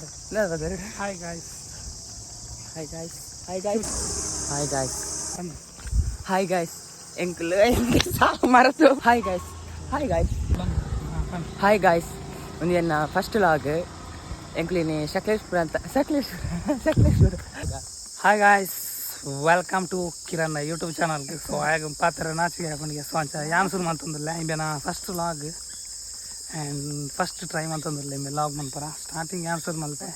Hi guys. Hi guys. Hi guys. Hi guys. Fun. Hi guys. Uncle ಮರತು. Hi guys. Hi guys. Fun. Hi guys. ಒಂದು first log ಎಂಕ್ಲಿನಿ Sakleshpur ಅಂತ Sakleshpur. Hi guys. Welcome to Kiran YouTube channel. So I am Patra Nachi hakondige swancha yansur mantondilla ibena first vlog and first try mantondilla me vlog manpara starting yansur malpe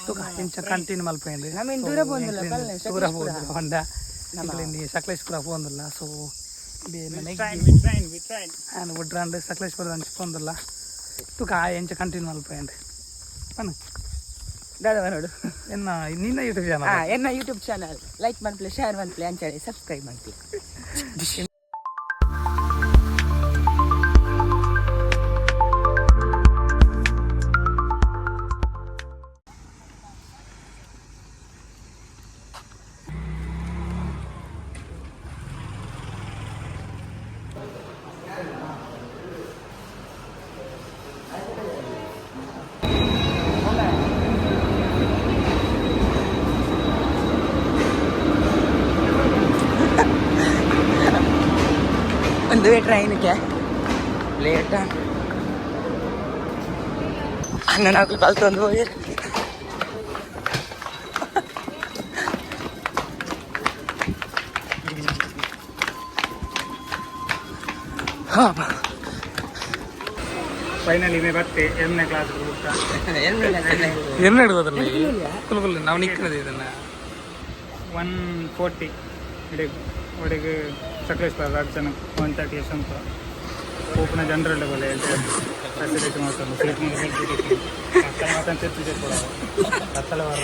tuka incha continue malpende ನಮ್ ದೂರ ಬಂದಿಲ್ಲ ಕಲ್ಲೆ dura honda ಇಂಗ್ಲಿಂದಿ Sakleshpur ಬಂದಿಲ್ಲ so we train and woodrande Sakleshpur ಅಂಚ ಬಂದಿಲ್ಲ tuka incha continue malpende panu ದಾದವ ನೋಡು ನಿನ್ನ YouTube channel ಎನ್ನ YouTube channel like ಮಾಡ್ಪ್ಲೆ share ಮಾಡ್ಪ್ಲೆ ಅಂತೇಳಿ ಸಬ್ಸ್ಕ್ರೈಬ್ ಮಾಡ್ತೀವಿ. ಒಂದು ಟ್ರೈನ್ಗೆ ಲೇಟ ಅಣ್ಣನಾಗ್ಲು ಕಲ್ತೊಂದು ಹೋಗಿ ಫೈನಲಿ ಮೇ ಬತ್ತೆ ಎರಡನೇ ಕ್ಲಾಸ್ ಎರಡು ಹಿಡಿದಲ್ಲ ಕುಲ್ ನಾವು ನಿಕ್ಕನದು ಇದನ್ನು 140 ಒಡೆಗೆ ಸಕಲೇಶ್ಪುರ ರಾಜ್ಯನ 130 ಅಂತ ಓಪನ ಜನರಲ್ ಬೋಲೆ ಫೆಸಿಲಿಟಿ ಮಾಡ್ತಾರೆ ಸೀಟ್ ಮಾತಂತ ತಿರ್ತಿದೆ ಕೂಡ ಹತ್ತಲ ವಾರ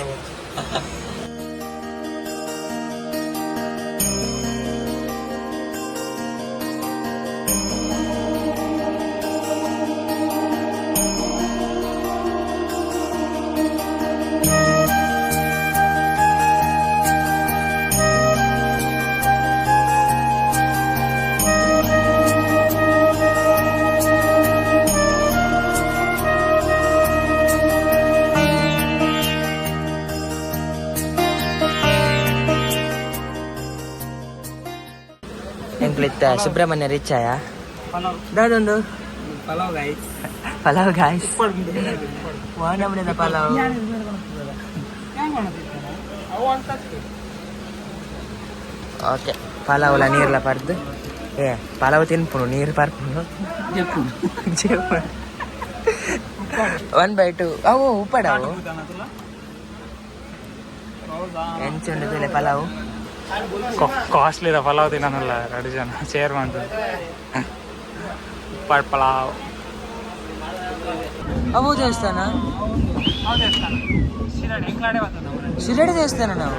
ಎಂಕ್ಲಿತ್ತ ಸುಬ್ರಹ್ಮಣ್ಯ ರಿಚ್ ಆಯ ಪಲಾವ್ ದಾದೊಂದು ಪಲಾವ್ ಗೈಸ್ ಪಲಾವ್ ಗಾಯ್ಸ್ ನಮ್ಮನೆದ ಪಲಾವ್ ಓಕೆ ಪಲಾವ್ಲ ನೀರ್ಲ ಪರ್ದು ಪಲಾವ್ ತಿನ್ಪುನು ನೀರು ಪರ್ಪುನು 1/2 ಅವು ಉಪ್ಪಡವು ಎಂಚುಂಡು ಪಲಾವ್ ಕಾಸ್ಟ್ಲಿ ಪಲಾವ್ ತಿನ್ನಲ್ಲ 2 ಜನ ಶೇರ್ ಮಾಡ್ತಾರೆ ಪಲಾವ್ ಅವು ದೇವಸ್ಥಾನ ಶಿರಡಿ ದೇವಸ್ಥಾನ ನಾವು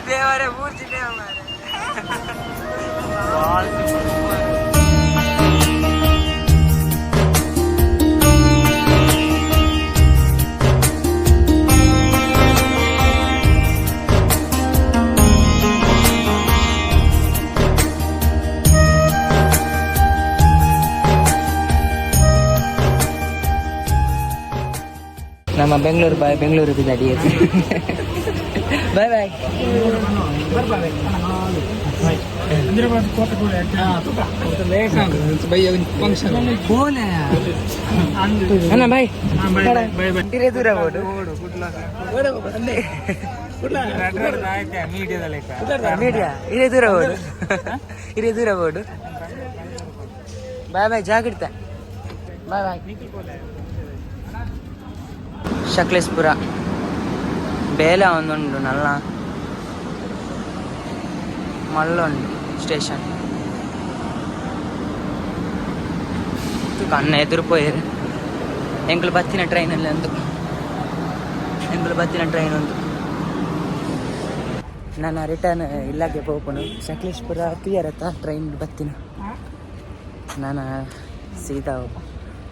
ದೇವರೇ ಮೂರ್ತಿನೇ ನಮ್ಮ ಬೆಂಗಳೂರು ಬಾಯ್ ಬೆಂಗಳೂರು ಬಿದ್ದಾಡಿ ಬಾಯ್ ಬಾಯ್ ಅಣ್ಣ ಬಾಯ್ ಇರೇ ದೂರ ಓಡು ಮೀಡಿಯಾ ಇರೇ ದೂರ ಓಡು ಇರೇ ದೂರ ಓಡು ಬಾಯ್ ಬಾಯ್ ಜಾಗ್ರತೆ ಬಾಯ್ ಬಾಯ್ ಸಕಲೇಶ್ಪುರ ಬೇಲ ಒಂದುಂಡು ನಲ್ಲ ಮಲ್ಲೊಂಡು ಸ್ಟೇಷನ್ ಅಣ್ಣ ಎದುರು ಪೋಯರು ಎಂಕಲು ಬತ್ತಿನ ಟ್ರೈನಲ್ಲಿ ಅಂದು ಎಂಬುದು ಬತ್ತಿನ ಟ್ರೈನ್ ಉಂಟು. ನಾನು ರಿಟರ್ನ್ ಇಲ್ಲಾಗೆ ಪೋಪುನು ಸಕಲೇಶ್ಪುರ ಕ್ಲಿಯರ್ ಆಯ್ತಾ ಟ್ರೈನ್ ಬತ್ತಿನ ನಾನು ಸೀದಾ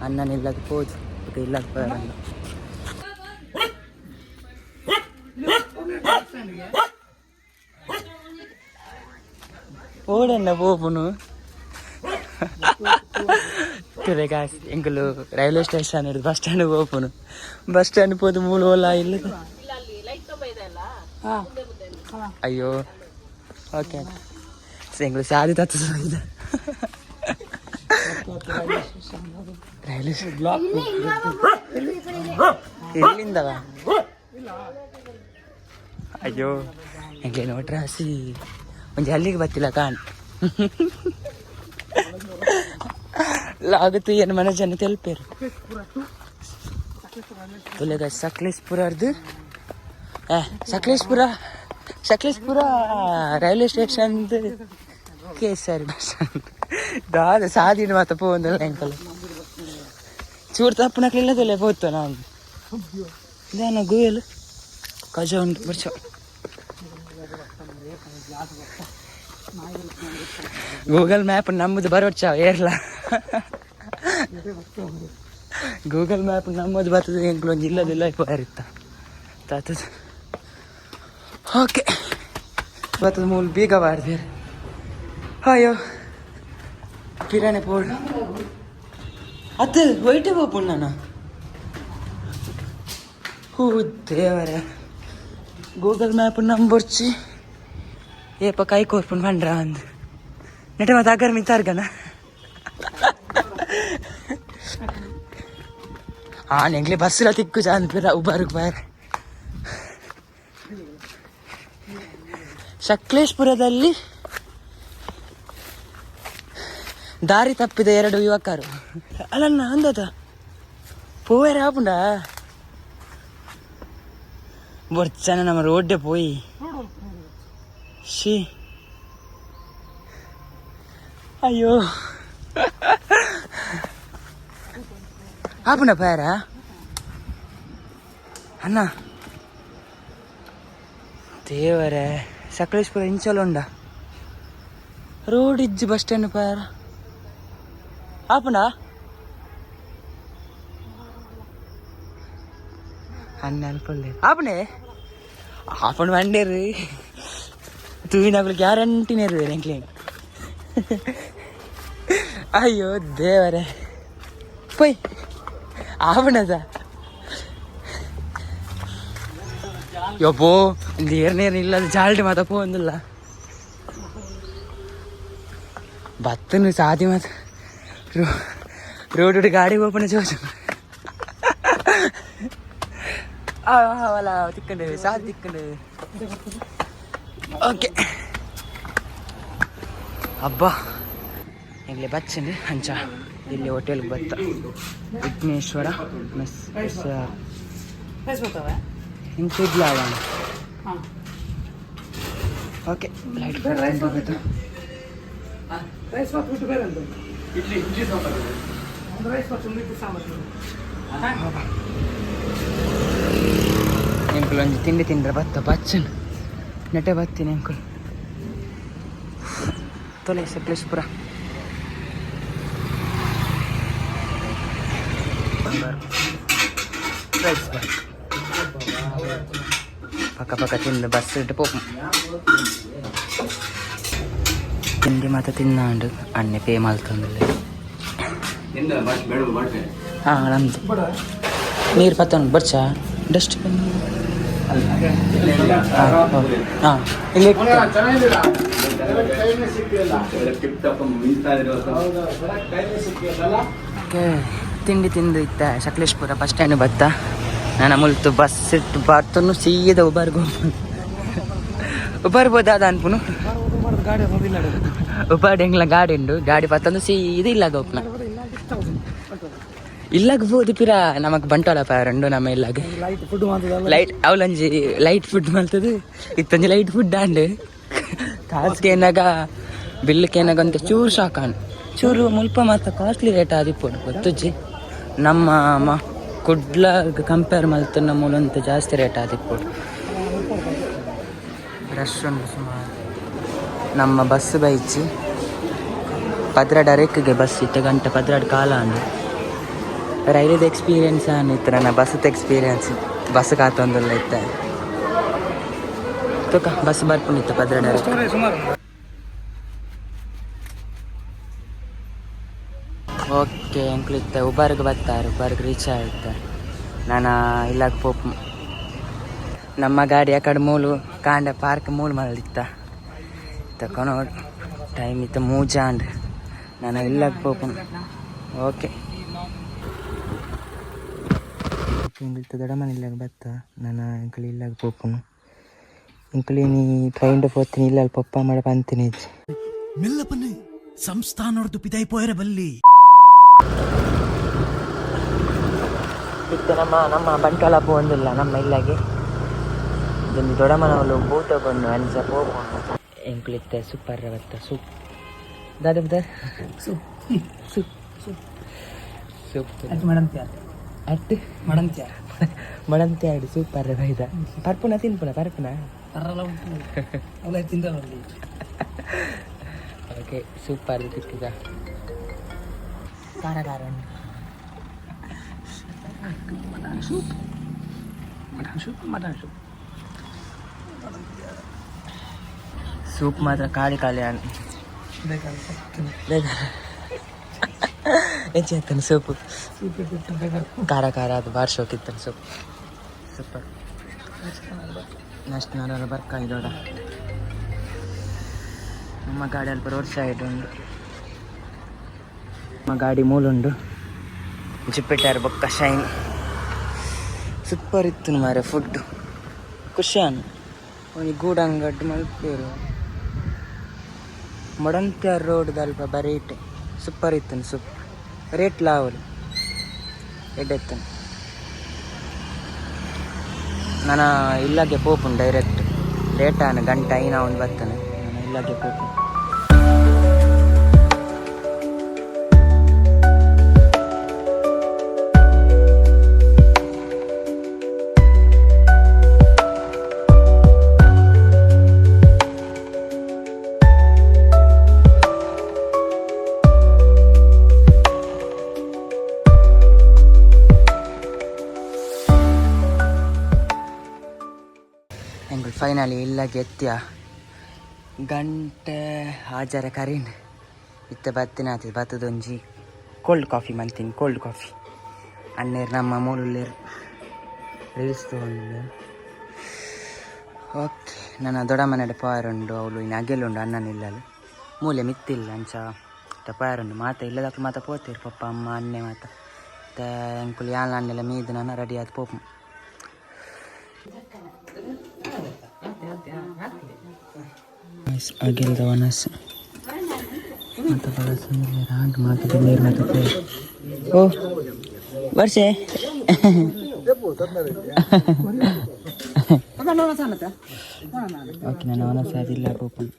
ಅಣ್ಣನ ಇಲ್ಲಕ್ಕೆ ಹೋದು ಇಲ್ಲಕ್ಕೆ ಬರಲ್ಲ. ಓಡನ್ನ ಪೋಪುನು ಗಾಸ್ ಎಂಕಲು ರೈಲ್ವೆ ಸ್ಟೇಷನ್ ಹಿಡಿದು ಬಸ್ ಸ್ಟ್ಯಾಂಡ್ ಹೋಗ್ಪುನು. ಬಸ್ ಸ್ಟ್ಯಾಂಡ್ ಹೋದ ಮೂಲ ಓಲ ಇಲ್ಲ. ಅಯ್ಯೋ ಓಕೆ ಎಂಗಳು ಸಾದಿ ತತ್ತ ರೈಲ್ವೆ ಎಲ್ಲಿಂದವ ಅಯ್ಯೋ ಎಂಗ್ಲೆ ನೋಡ್ರ ಹಸಿ ಒಂಜಿ ಅಲ್ಲಿಗೆ ಬತ್ತಿಲ್ಲ ಕಾಣ್ ಆಗುತ್ತೆ ಏನು ಮನೆ ಜನ ತೆಲ್ಪೇರು ತುಲೆಗ ಸಕಲೇಶ್ಪುರದ್ದು Sakleshpur railway station KSR bus stand ದಾದ ಸಾದಿನ ಮಾತ ಪೋಂದಲ್ಲ ಎಂಕಲ್ ಚೂರು ತಪ್ಪನಕ್ಲಿಲ್ಲ ತೊಲೆ ಪೋತು ನಾನು ಇದೇನ ಗೋಯಲು ಕಜ ಉಂಟು ಬರ್ಚ ಗೂಗಲ್ ಮ್ಯಾಪ್ ನಮ್ಮದು ಬರೋಚ್ಚ ಏರ್ಲ ಗೂಗಲ್ ಮ್ಯಾಪ್ ನಮ್ಮದು ಬರ್ತದೆ ಎಂಕ್ಲು ಒಂದು ಇಲ್ಲದಿಲ್ಲ ಇಪ್ಪ ತಾತದ ಓಕೆ ಬರ್ತದ ಮೂಲ ಬೀಗ ಬಾರ್ದು ಅಯ್ಯೋ ಕಿರಾಣಿ ಪೋಡು ಅದು ಒಯ್ಟೆ ಹೋಗ್ಪುಣ್ಣ ನಾನು ಹೂ ದೇವರ ಗೂಗಲ್ ಮ್ಯಾಪ್ ನಂಬರ್ಚಿ ಏಪ ಕೈ ಕೋರ್ಪುಣ್ ಬಂಡ್ರ ಅಂದು ನೆಟ್ಟೆ ಮತ್ತೆ ಅಗರ್ ಮಿತ್ತಾರ್ಗನ ನೆಂಗ್ಲಿ ಬಸ್ಸಿಲ್ಲ ತಿಕ್ಕು ಚಾಂದ್ ಉಬಾರ್ಗ್ ಬಾರ್ ಸಕಲೇಶ್ಪುರದಲ್ಲಿ ದಾರಿ ತಪ್ಪಿದ 2 ಯುವಕರು ಅಲ್ಲಣ್ಣ ಅಂದದ ಪೋವೇರ ಆಪುಂಡ ಬೊರ್ಚನ ನಮ್ಮ ರೋಡ್ಡೆ ಪೋಯಿ ಶಿ ಅಯ್ಯೋ ಆಪುಂಡ ಪೇರ ಅಣ್ಣ ದೇವರೇ ಸಕಲೇಶ್ಪುರ ಇಂಚಲುಂಡ ರೋಡ್ ಇಜ್ಜಿ ಬಸ್ ಸ್ಟ್ಯಾಂಡ್ ಪೇರ ಆಪುಂಡ ಅನ್ಪೊಳ್ಳೆ ಆಪುಂಡೆ ಆಪುಂಡು ಮಂಡೇರು ತೂವಿನಾಗ್ಲು ಗ್ಯಾರಂಟಿನೇರು ಎಂಕ್ಲೆ ಅಯ್ಯೋ ದೇವರೇ ಪೊಯ್ ಆಪುಂಡದ ಯಪ್ಪೋ ನೀರು ಇಲ್ಲದ ಜಾಲ್ಟಿ ಮಾತ ಪೋಂದಿಲ್ಲ ಬತ್ತನು ಸಾದಿ ಮಾತ ರೋಡ್ ಗಾಡಿ ಓಪನ್ ಜೋಜು ಅವಲ್ಲ ತಿಕ್ಕಂಡು ಸಾದಿ ತಿಕ್ಕಂಡು ಓಕೆ ಅಬ್ಬಾ ಇಲ್ಲಿ ಬಚ್ಚಂడి ಅಂಚ ಇಲ್ಲಿ ಹೋಟೆಲ್ಗೆ ಬತ್ತ ವಿಘ್ನೇಶ್ವರ ಮೆಸ್ ಇಂತಿದ್ಲ ಓಕೆ ಲೈಟ್ ರೈಸ್ ಬಾತ್ ಬಿಟ್ಟು ಬೇರೆ ಅಂತ ಇಡ್ಲಿ ಸಾಂಬಾರು ಒಂದು ರೈಸ್ ಬಾತ್ ಒಂದು ಸಾಂಬಾರು ಎಂಕುಲು ಒಂಜಿ ತಿಂಡಿ ತಿಂದ್ರೆ ಬತ್ತ ಬಚ್ಚನ್ ನೆಟ್ಟೆ ಬತ್ತೀನಿ ಎಂಕುಲು ತೊಲೆ ಸಕಲೇಶ್ಪುರ ರೈಸ್ ಬಾತ್ ಪಕ್ಕ ತಿಂದು ಬಸ್ ಇಟ್ಟು ಪೋಪು ತಿಂಡಿ ಮಾತ್ರ ತಿನ್ನಾಂಡು ಅಣ್ಣೆ ಪೇ ಮಲ್ತಂದಿಲ್ಲ ಹಾಂ ನಮ್ದು ನೀರು ಪತ್ತ ಬರ್ಚ ಡಸ್ಟ್ಬಿನ್ ಹಾಂ ಇಲ್ಲಿ ತಿಂಡಿ ತಿಂದು ಇತ್ತ ಸಕಲೇಶ್ಪುರ ಬಸ್ ಸ್ಟ್ಯಾಂಡ್ ಬತ್ತ ನಾನು ಮುಲ್ತು ಬಸ್ ಇಟ್ಟು ಬರ್ತನು ಸೀದಾ ಬರ್ಬೋದಾದ ಅನ್ಪುನು ಉಪಾಡಿ ಹೆಂಗ್ಲ ಗಾಡಿ ಉಂಡು ಗಾಡಿ ಪತ್ತಂದು ಸೀದಾ ಇಲ್ಲಾಗ ಒಪ್ನ ಇಲ್ಲಾಗ ಬೋದು ಪಿರ ನಮಕ್ ಬಂಟೋಳ ಪಾರಂಡು ನಮ್ಮ ಇಲ್ಲಾಗ ಲೈಟ್ ಅವಲಂಜಿ ಲೈಟ್ ಫುಡ್ ಮಲ್ತದು ಇತ್ತಂಜಿ ಲೈಟ್ ಫುಡ್ ಆಂಡ್ ಕಾಸ್ಗೆ ಏನಾಗ ಬಿಲ್ಕ್ಕೆ ಏನಾಗ ಅಂತ ಚೂರು ಸಾಕಾಂಡು ಚೂರು ಮುಲ್ಪ ಮಾತ್ರ ಕಾಸ್ಟ್ಲಿ ರೇಟ್ ಆದಿಪ್ಪು ಗೊತ್ತಜ್ಜಿ ನಮ್ಮ ಕುಡ್ಲಾಗ ಕಂಪೇರ್ ಮಲ್ತನ ಮೂಲಂತ ಜಾಸ್ತಿ ರೇಟ್ ಆದಿಪ್ಪು ರಶ್ ಉಂಟು ಸುಮಾರು. ನಮ್ಮ ಬಸ್ ಬೈಚಿ ಪದ್ರ ಡೈರೆಕ್ಟ್ಗೆ ಬಸ್ ಇತ್ತು ಗಂಟೆ ಪದ್ರಾಡ್ ಕಾಲ ಅಂದು ರೈಲಿದ ಎಕ್ಸ್ಪೀರಿಯನ್ಸ್ ಅನ್ನಿತ್ತು ನನ್ನ ಬಸ್ಸದ ಎಕ್ಸ್ಪೀರಿಯನ್ಸ್ ಬಸ್ ಕಾತೊಂದಲ್ಲ ಇತ್ತ ತುಕ ಬಸ್ ಬರ್ಕೊಂಡಿತ್ತು ಪದ್ರ ಡೈರೆಕ್ಟ್. ಓಕೆ ಎಂಕ್ಲಿತ್ತ ಉಬರ್ಗೆ ಬರ್ತಾರೆ ಉಬರ್ಗೆ ರೀಚ್ ಆಯ್ತು. ನಾನು ಇಲ್ಲಾಗ ಪೋಪ್ ನಮ್ಮ ಗಾಡಿ ಆ ಕಡೆ ಮೂಲು ಕಾಂಡ ಪಾರ್ಕ್ ಮೂಲು ಮರಳಿತ್ತ ತಕೊಂಡು ಟೈಮ್ ಇತ್ತು ಮೂಜಾಂಡ್ ನಾನು ಇಲ್ಲಾಗ ಪೋಪನು. ಓಕೆ ಇಂಗ್ಲಿತ್ತು ದೊಡ್ಡ ಮನೆ ಇಲ್ಲಾಗ ಬತ್ತ ನಾನು ಇಂಕಲಿ ಇಲ್ಲಾಗ ಪೋಪನು ಇಂಕಲಿ ನೀ ಟ್ರೈನ್ ಹೋಗ್ತೀನಿ ಇಲ್ಲ ಪಪ್ಪ ಮಾಡಿ ಬಂತೀನಿ ಮೆಲ್ಲಪ್ಪನೆ ಸಂಸ್ಥಾನ ನೋಡ್ದು ಪಿದಾಯಿ ಪೋಯರ ಬಲ್ಲಿ ಇತ್ತು ನಮ್ಮ ಬಂಟ್ವಾಳ ಪೋಂದಿಲ್ಲ ನಮ್ಮ ಇಲ್ಲಾಗೆ ಇದೊಂದು ದೊಡ್ಡ ಮನವಲು ಬೂತ ಬಂದು ಅನ್ಸ ಹೋಗ್ಕೊಂಡು ಎಂಕ್ಲಿತ್ತೆ ಸೂಪರ್ ಬತ್ತ ಸೂಪ್ ದಾದ ಸೂಪ್ ಸೂಪ್ ಸೂಪ್ ಸೂಪ್ ಅಟ್ಟು ಮಡಂತೆ ಆಡಿ ಸೂಪರ್ ಬೈದ ಪರ್ಪುನ ತಿನ್ಪುನ ಪರ್ಪುನ ಓಕೆ ಸೂಪರ್ ತಿಕ್ಕಿದ ಖಾರ ಖಾರ ಸೂಪ್ ಮಾತ್ರ ಖಾಲಿ ಖಾಲಿ ಹೆಚ್ಚಾಗ್ತಾನೆ ಸೂಪು ಖಾರ ಖಾರ ಅದು ಬಾರ್ ಶೋಕಿತ್ತಾನೆ ಸೂಪ್ ಸೂಪರ್. ನೆಕ್ಸ್ಟ್ ನಾನು ಬರ್ಕ ಇದೋಡ ನಮ್ಮ ಗಾಡಿ ಅಲ್ಪ ರೋಡ್ ಸೈಡ್ ಉಂಡು ನಮ್ಮ ಗಾಡಿ ಮೂಲುಂಡು ಜಿಪ್ಪಿಟ್ಟಾರು ಬೊಕ್ಕ ಶೈನ್ ಸೂಪರ್ ಇತ್ತು ಮಾರೆ ಫುಡ್ ಖುಷಿಯಾನು ಅವನಿಗೆ ಗೂಡಂಗಡ್ಡು ಮಲ್ಪೇರು ಮಡಂತ್ಯಾರ್ ರೋಡ್ ಅಲ್ಪ ಬರೀಟೆ ಸೂಪರ್ ಇತ್ತು ಸೂಪ್ ರೇಟ್ ಲಾವಲು ಎಡ್ಡೆತ್ತನು. ನಾನು ಇಲ್ಲಾಗೆ ಪೋಪುನು ಡೈರೆಕ್ಟ್ ಲೇಟಾನು ಗಂಟೆ ಐನ ಒಂದು ಬರ್ತಾನೆ ನಾನು ಇಲ್ಲಾಗೆ ಪೋಪು. ಎಂಗಳು ಫೈನಲಿ ಇಲ್ಲಾಗೆ ಎತ್ತಿಯ ಗಂಟೆ ಹಾಜರ ಕರೀನ್ ಇತ್ತ ಬತ್ತಿನ ಆತಿದ್ದು ಬತ್ತದೊಂಜಿ ಕೋಲ್ಡ್ ಕಾಫಿ ಮಂತೀನಿ ಕೋಲ್ಡ್ ಕಾಫಿ ಅನ್ನೇರು ನಮ್ಮ ಮೂಲರು ರೀಲ್ಸ್ ತೊಗೊಂಡು. ಓಕೆ ನನ್ನ ದೊಡ್ಡ ಮನೆಯ ಪಾಯರುಂಡು ಅವಳು ಇನ್ನು ಅಗೆಲುಂಡು ಅಣ್ಣನ ಇಲ್ಲಲು ಮೂಲೆ ಮಿತ್ತಿಲ್ಲ ಅಂಚ ಪಾಯರುಂಡು ಮಾತ ಇಲ್ಲದಕ್ಕೆ ಮಾತ ಪೋತೀರು ಪಪ್ಪ ಅಮ್ಮ ಅನ್ನೆ ಮಾತ ಅಂಕುಲ್ ಯಾಲ ಅನ್ನೆಲ್ಲ ಮೀದು ನಾನು ರೆಡಿ ಆದ ಪೋಪು. ಅಗೆಲ್ದ ವನಸ್ ಮತ್ತು ಬಳಸ ರಾಗ್ ಮಾತದ ನೀರು ಮತ್ತೆ ಓ ವರ್ಷೆ ಓಕೆ ನಾನು ವನಸ್ ಅದಿಲ್ಲ ಪೋಪನ್